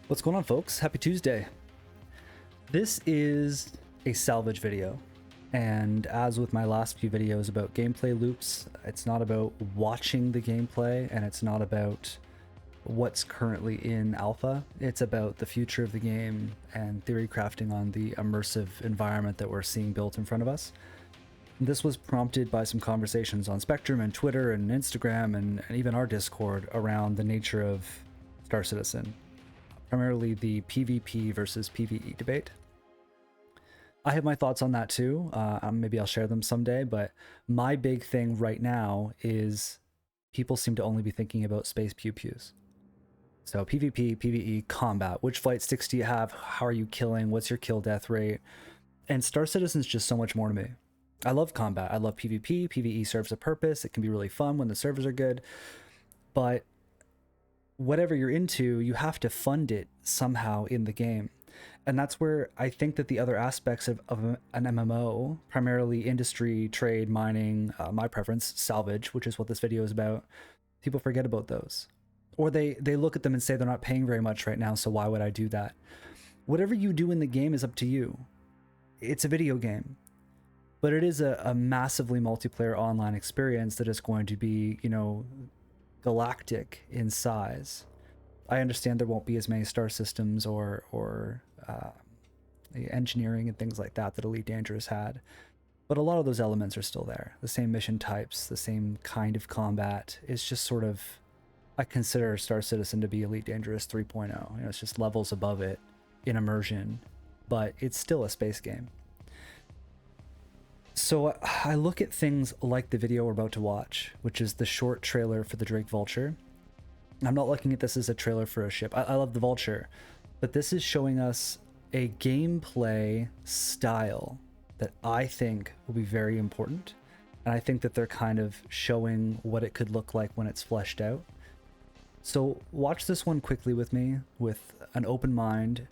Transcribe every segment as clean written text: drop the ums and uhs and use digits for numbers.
What's going on, folks? Happy Tuesday. This is a salvage video, and as with my last few videos about gameplay loops, it's not about watching the gameplay and it's not about what's currently in alpha. It's about the future of the game and theory crafting on the immersive environment that we're seeing built in front of us. This was prompted by some conversations on Spectrum and Twitter and Instagram and even our Discord around the nature of Star Citizen, primarily the PvP versus PvE debate. I have my thoughts on that too. Maybe I'll share them someday, but my big thing right now is people seem to only be thinking about space pew-pews. So PvP, PvE, combat, which flight sticks do you have? How are you killing? What's your kill death rate? And Star Citizen's just so much more to me. I love combat. I love PvP. PvE serves a purpose. It can be really fun when the servers are good, but whatever you're into, you have to fund it somehow in the game. And that's where I think that the other aspects of an MMO, primarily industry, trade, mining, my preference, salvage, which is what this video is about, people forget about those. Or they look at them and say they're not paying very much right now, so why would I do that? Whatever you do in the game is up to you. It's a video game. But it is a massively multiplayer online experience that is going to be, galactic in size. I understand there won't be as many star systems or engineering and things like that that Elite Dangerous had, but a lot of those elements are still there. The same mission types, the same kind of combat. It's just sort of, I consider Star Citizen to be Elite Dangerous 3.0. It's just levels above it in immersion, but it's still a space game. So I look at things like the video we're about to watch, which is the short trailer for the Drake Vulture. I'm not looking at this as a trailer for a ship. I love the Vulture, but this is showing us a gameplay style that I think will be very important. And I think that they're kind of showing what it could look like when it's fleshed out. So watch this one quickly with me with an open mind.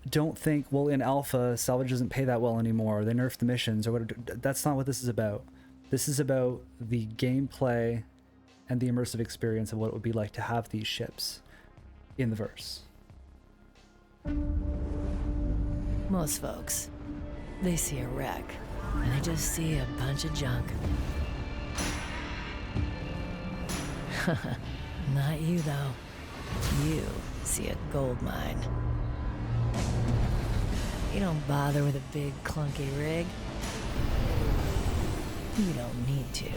Don't think, well, in alpha, Salvage doesn't pay that well anymore, they nerfed the missions or whatever. That's not what this is about. This is about the gameplay and the immersive experience of what it would be like to have these ships in the verse. Most folks, they see a wreck, and they just see a bunch of junk. Not you, though. You see a gold mine. You don't bother with a big, clunky rig. You don't need to.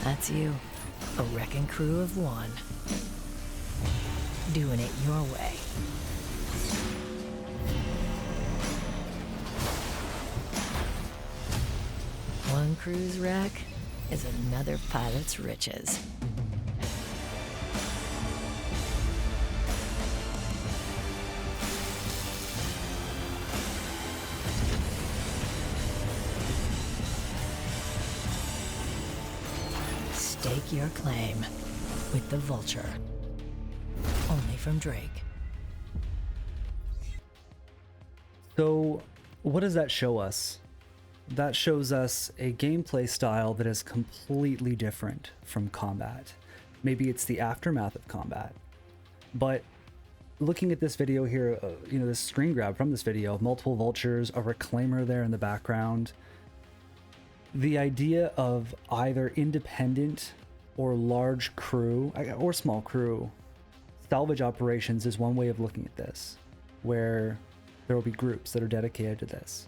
That's you, a wrecking crew of one. Doing it your way. One crew's wreck is another pilot's riches. Stake your claim with the Vulture. Only from Drake. So what does that show us? That shows us a gameplay style that is completely different from combat. Maybe it's the aftermath of combat. But looking at this video here, this screen grab from this video of multiple vultures, a reclaimer there in the background, the idea of either independent or large crew or small crew salvage operations is one way of looking at this, where there will be groups that are dedicated to this.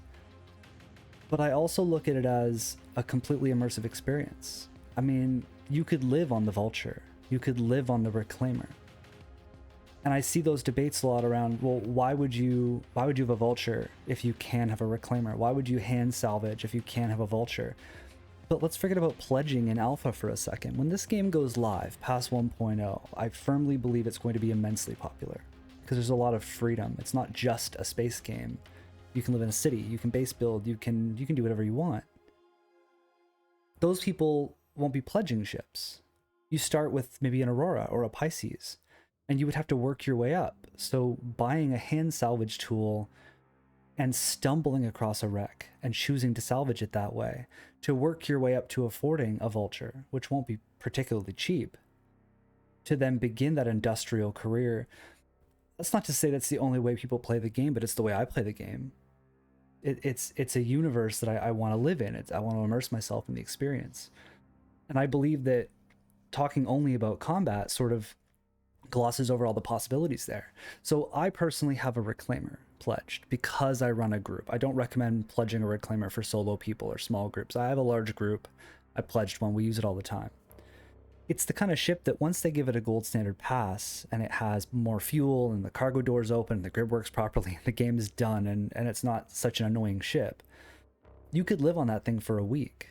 But I also look at it as a completely immersive experience. I mean, you could live on the Vulture, you could live on the Reclaimer. And I see those debates a lot around, well, why would you have a Vulture if you can have a Reclaimer? Why would you hand salvage if you can't have a Vulture? But let's forget about pledging in alpha for a second. When this game goes live past 1.0, I firmly believe it's going to be immensely popular because there's a lot of freedom. It's not just a space game. You can live in a city, you can base build, you can do whatever you want. Those people won't be pledging ships. You start with maybe an Aurora or a Pisces, and you would have to work your way up. So buying a hand salvage tool and stumbling across a wreck and choosing to salvage it that way, to work your way up to affording a Vulture, which won't be particularly cheap, to then begin that industrial career, That's not to say that's the only way people play the game, but it's the way I play the game. It's a universe that I want to live in. I want to immerse myself in the experience. And I believe that talking only about combat sort of glosses over all the possibilities there. So I personally have a reclaimer pledged because I run a group. I don't recommend pledging a reclaimer for solo people or small groups. I have a large group. I pledged one. We use it all the time. It's the kind of ship that once they give it a gold standard pass and it has more fuel and the cargo doors open and the grid works properly, the game is done and it's not such an annoying ship, you could live on that thing for a week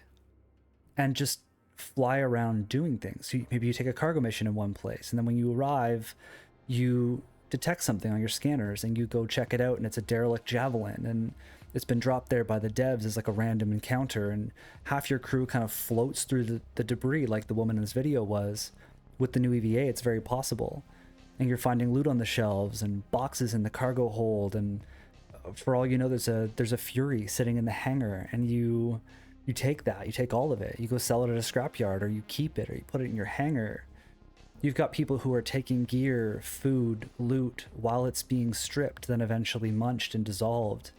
and just fly around doing things. So maybe you take a cargo mission in one place, and then when you arrive, you detect something on your scanners and you go check it out, and it's a derelict javelin and it's been dropped there by the devs as like a random encounter, and half your crew kind of floats through the debris like the woman in this video was. With the new EVA, it's very possible. And you're finding loot on the shelves and boxes in the cargo hold, and for all you know, there's a Fury sitting in the hangar, and you take that, you take all of it, you go sell it at a scrapyard, or you keep it, or you put it in your hangar. You've got people who are taking gear, food, loot, while it's being stripped, then eventually munched and dissolved.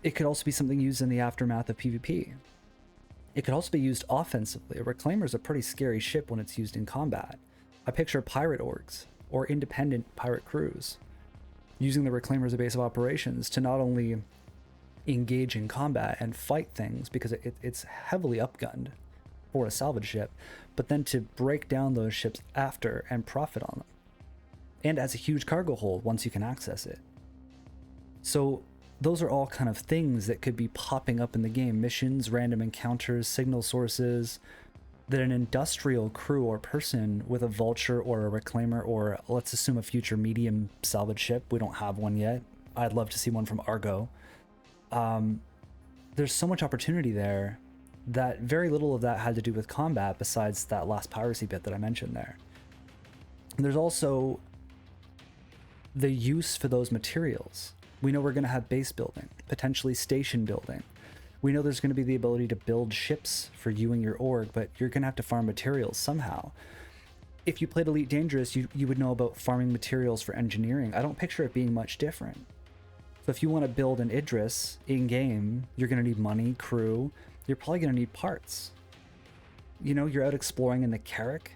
It could also be something used in the aftermath of PvP. It could also be used offensively. A Reclaimer is a pretty scary ship when it's used in combat. I picture pirate orgs, or independent pirate crews, using the Reclaimer as a base of operations to not only engage in combat and fight things, because it's heavily upgunned for a salvage ship, but then to break down those ships after and profit on them. And as a huge cargo hold once you can access it. So those are all kind of things that could be popping up in the game. Missions, random encounters, signal sources, that an industrial crew or person with a Vulture or a Reclaimer, or let's assume a future medium salvage ship, we don't have one yet, I'd love to see one from Argo. There's so much opportunity there that very little of that had to do with combat besides that last piracy bit that I mentioned there. And there's also the use for those materials. We know we're going to have base building, potentially station building. We know there's going to be the ability to build ships for you and your org, but you're going to have to farm materials somehow. If you played Elite Dangerous, you would know about farming materials for engineering. I don't picture it being much different. So if you want to build an Idris in-game, you're going to need money, crew. You're probably going to need parts. You know, you're out exploring in the Carrack.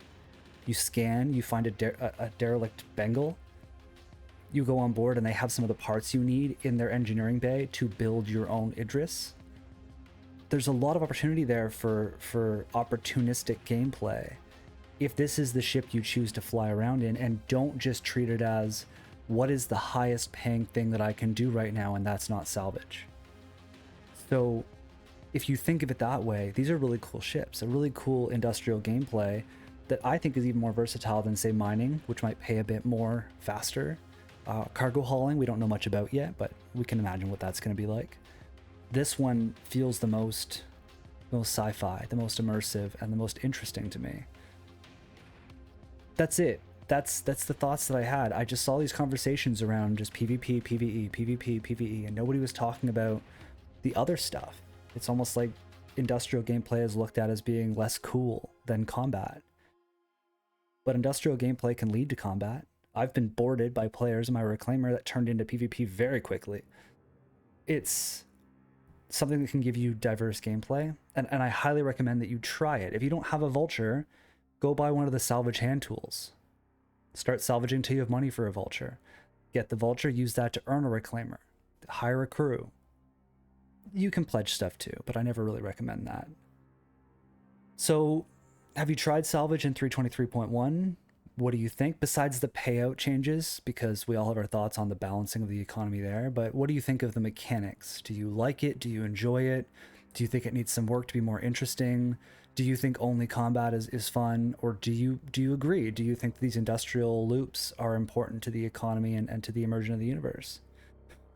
You scan, you find a derelict Bengal. You go on board and they have some of the parts you need in their engineering bay to build your own Idris. There's a lot of opportunity there for opportunistic gameplay if this is the ship you choose to fly around in, and don't just treat it as, what is the highest paying thing that I can do right now, and that's not salvage. So if you think of it that way, these are really cool ships, a really cool industrial gameplay that I think is even more versatile than, say, mining, which might pay a bit more faster. Cargo hauling, we don't know much about yet, but we can imagine what that's going to be like. This one feels the most sci-fi, the most immersive, and the most interesting to me. That's it. That's the thoughts that I had. I just saw these conversations around just PvP, PvE, PvP, PvE, and nobody was talking about the other stuff. It's almost like industrial gameplay is looked at as being less cool than combat. But industrial gameplay can lead to combat. I've been boarded by players in my Reclaimer that turned into PvP very quickly. It's something that can give you diverse gameplay, and I highly recommend that you try it. If you don't have a Vulture, go buy one of the salvage hand tools. Start salvaging till you have money for a Vulture. Get the Vulture, use that to earn a Reclaimer. Hire a crew. You can pledge stuff too, but I never really recommend that. So, have you tried salvage in 323.1? What do you think, besides the payout changes? Because we all have our thoughts on the balancing of the economy there, but what do you think of the mechanics? Do you like it? Do you enjoy it? Do you think it needs some work to be more interesting? Do you think only combat is fun? Or do you agree? Do you think these industrial loops are important to the economy and to the immersion of the universe?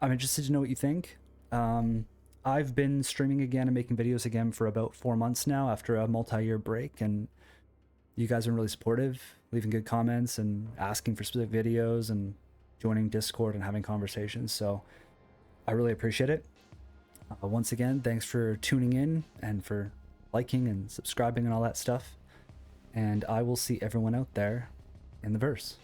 I'm interested to know what you think. I've been streaming again and making videos again for about 4 months now after a multi-year break, and you guys are really supportive, leaving good comments and asking for specific videos and joining Discord and having conversations. So I really appreciate it. Once again, thanks for tuning in and for liking and subscribing and all that stuff. And I will see everyone out there in the verse.